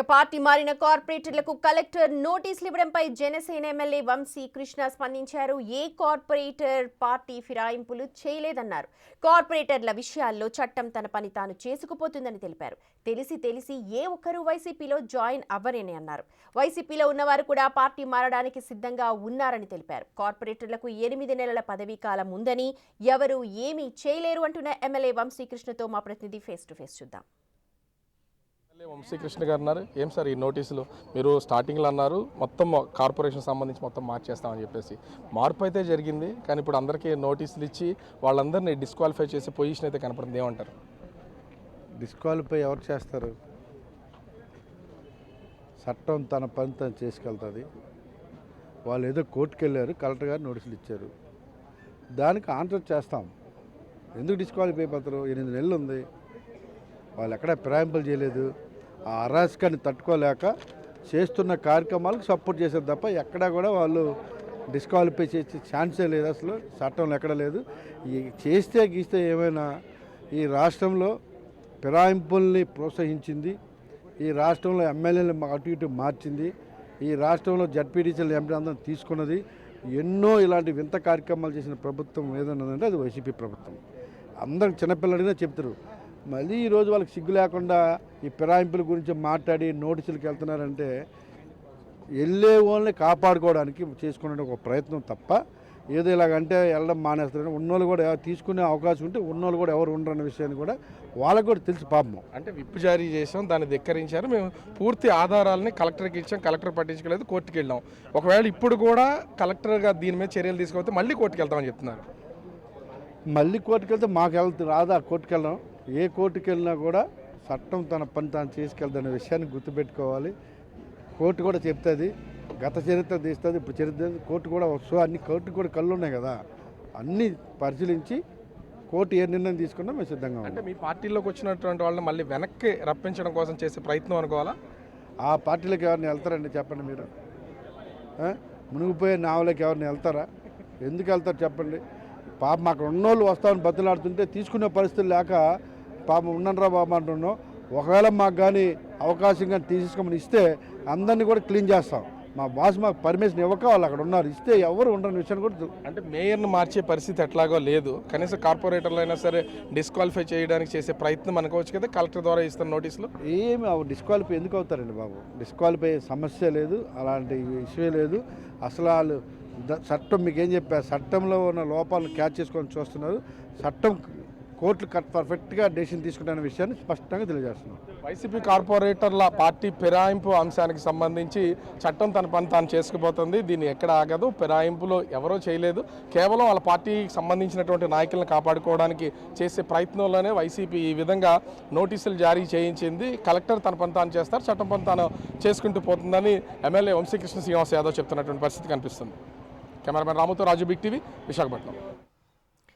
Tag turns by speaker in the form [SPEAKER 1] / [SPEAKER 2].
[SPEAKER 1] Party మారిన కార్పొరేటర్లకు collector నోటీసులు ఇవ్వడంపై Janasena MLA Vamsi Krishna స్పందించారు. ఏ కార్పొరేటర్ పార్టీ ఫిరాయింపులు చేయలేదన్నారు. కార్పొరేటర్ల విషయాల్లో చట్టం తన పని తాను చేసుకుపోతుందని తెలిపారు. తెలిసి ఏ ఒక్కరూ వైసీపీలో జాయిన్ అవ్వరని అన్నారు. వైసీపీలో ఉన్నవారు కూడా పార్టీ మారడానికి సిద్ధంగా ఉన్నారని తెలిపారు. కార్పొరేటర్లకు 8 నెలల పదవీ కాలం ఉందని, ఎవరు ఏమీ చేయలేరు అంటున్న ఎమ్మెల్యే వంశీ కృష్ణతో మా ప్రతినిధి ఫేస్ టు ఫేస్ చూద్దాం.
[SPEAKER 2] వంశీకృష్ణ గారు అన్నారు. ఏం సార్ ఈ నోటీసులు? మీరు స్టార్టింగ్లో అన్నారు మొత్తం కార్పొరేషన్ సంబంధించి మొత్తం మార్చేస్తామని చెప్పేసి. మార్పు అయితే జరిగింది, కానీ ఇప్పుడు అందరికీ నోటీసులు ఇచ్చి వాళ్ళందరినీ డిస్క్వాలిఫై చేసే పొజిషన్ అయితే కనపడుతుంది. ఏమంటారు?
[SPEAKER 3] డిస్క్వాలిఫై ఎవరు చేస్తారు? చట్టం తన పని తను చేసుకెళ్తుంది. వాళ్ళు ఏదో కోర్టుకు వెళ్ళారు, కలెక్టర్ గారు నోటీసులు ఇచ్చారు, దానికి ఆన్సర్ చేస్తాం. ఎందుకు డిస్క్వాలిఫై అయిపోతారు? 8 నెలలు ఉంది, వాళ్ళు ఎక్కడ ఫిరాయింపులు చేయలేదు. ఆ అరాచకాన్ని తట్టుకోలేక చేస్తున్న కార్యక్రమాలకు సపోర్ట్ చేసేది తప్ప ఎక్కడా కూడా వాళ్ళు డిస్క్వాలిఫై చేసే ఛాన్సే లేదు. అసలు చట్టంలో ఎక్కడ లేదు. ఈ చేస్తే గీస్తే ఏమైనా ఈ రాష్ట్రంలో ఫిరాయింపుల్ని ప్రోత్సహించింది, ఈ రాష్ట్రంలో ఎమ్మెల్యేలు అటు ఇటు మార్చింది, ఈ రాష్ట్రంలో జడ్పీటీసీలు ఎంపీ అందరం తీసుకున్నది, ఎన్నో ఇలాంటి వింత కార్యక్రమాలు చేసిన ప్రభుత్వం ఏదన్నదంటే అది వైసీపీ ప్రభుత్వం. అందరికి చిన్నపిల్లడిగా చెప్తారు. మళ్ళీ ఈరోజు వాళ్ళకి సిగ్గు లేకుండా ఈ ఫిరాయింపుల గురించి మాట్లాడి నోటీసులకు వెళ్తున్నారంటే వెళ్ళే వాళ్ళని కాపాడుకోవడానికి చేసుకునే ఒక ప్రయత్నం తప్ప ఏదో ఇలాగంటే వెళ్ళడం మానేస్తారని ఉన్నోళ్ళు కూడా తీసుకునే అవకాశం ఉంటే ఉన్నోళ్ళు కూడా ఎవరు ఉండరన్న విషయాన్ని కూడా వాళ్ళకు కూడా తెలిసి పాపం.
[SPEAKER 2] అంటే విప్ జారీ చేసాం, దాన్ని ధిక్కరించారు. మేము పూర్తి ఆధారాలని కలెక్టర్కి ఇచ్చాం, కలెక్టర్ పట్టించుకోలేదు, కోర్టుకు వెళ్ళాం. ఒకవేళ ఇప్పుడు కూడా కలెక్టర్గా దీని మీద చర్యలు తీసుకపోతే మళ్ళీ కోర్టుకు వెళ్తామని చెప్తున్నారు.
[SPEAKER 3] మళ్ళీ కోర్టుకు వెళ్తే మాకు రాదా కోర్టుకు వెళ్ళడం? ఏ కోర్టుకు వెళ్ళినా కూడా చట్టం తన పని తాను చేసుకెళ్తానే విషయాన్ని గుర్తుపెట్టుకోవాలి. కోర్టు కూడా చెప్తుంది, గత చరిత్ర తీస్తుంది, ఇప్పుడు చరిత్ర. కోర్టు కూడా అన్ని కోర్టు కూడా కళ్ళు ఉన్నాయి కదా, అన్నీ పరిశీలించి కోర్టు ఏ నిర్ణయం తీసుకున్నా మేము సిద్ధంగా ఉన్నాం.
[SPEAKER 2] అంటే మీ పార్టీలోకి వచ్చినటువంటి వాళ్ళని మళ్ళీ వెనక్కి రప్పించడం కోసం చేసే ప్రయత్నం అనుకోవాలా?
[SPEAKER 3] ఆ పార్టీలకు ఎవరిని వెళ్తారండి చెప్పండి మీరు? మునిగిపోయే నావలకి ఎవరిని వెళ్తారా? ఎందుకు వెళ్తారు చెప్పండి? పాపం అక్కడ ఉన్నోళ్ళు వస్తామని బతులాడుతుంటే తీసుకునే పరిస్థితులు లేక పాపం ఉండనరా బాబు అంటున్నాం. ఒకవేళ మాకు కానీ అవకాశం కానీ తీసుకోమని ఇస్తే అందరినీ కూడా క్లీన్ చేస్తాం. మా బాస్ మాకు పర్మిషన్ ఇవ్వక వాళ్ళు అక్కడ ఉన్నారు, ఇస్తే ఎవరు ఉండని విషయాన్ని కూడా.
[SPEAKER 2] అంటే మేయర్ను మార్చే పరిస్థితి ఎట్లాగో లేదు, కనీసం కార్పొరేటర్లు అయినా సరే డిస్క్వాలిఫై చేయడానికి చేసే ప్రయత్నం అనుకోవచ్చు కదా కలెక్టర్ ద్వారా ఇస్తున్న నోటీసులు.
[SPEAKER 3] ఏమి డిస్క్వాలిఫై ఎందుకు అవుతారండి బాబు? డిస్క్వాలిఫై సమస్య లేదు, అలాంటి ఇష్యూ లేదు. అసలు వాళ్ళు చట్టం మీకు ఏం చెప్పారు, చట్టంలో ఉన్న లోపాలను క్యాచ్ చేసుకొని చూస్తున్నారు. చట్టం కోర్టులు పర్ఫెక్ట్గా డెసిషన్ తీసుకుంటున్న విషయాన్ని స్పష్టంగా తెలియజేస్తున్నాం.
[SPEAKER 2] వైసీపీ కార్పొరేటర్ల పార్టీ ఫిరాయింపు అంశానికి సంబంధించి చట్టం తన పని తాను చేసుకుపోతుంది. దీన్ని ఎక్కడ ఆగదు. ఫిరాయింపులో ఎవరో చేయలేదు, కేవలం వాళ్ళ పార్టీకి సంబంధించినటువంటి నాయకులను కాపాడుకోవడానికి చేసే ప్రయత్నంలోనే వైసీపీ ఈ విధంగా నోటీసులు జారీ చేయించింది. కలెక్టర్ తన పని తాను చేస్తారు, చట్టం పని తాను చేసుకుంటూ పోతుందని ఎమ్మెల్యే వంశీకృష్ణ శ్రీనివాస్ యాదవ్ చెప్తున్నటువంటి పరిస్థితి కనిపిస్తుంది. కెమెరామెన్ రాముతో రాజు, బిగ్ టీవీ, విశాఖపట్నం.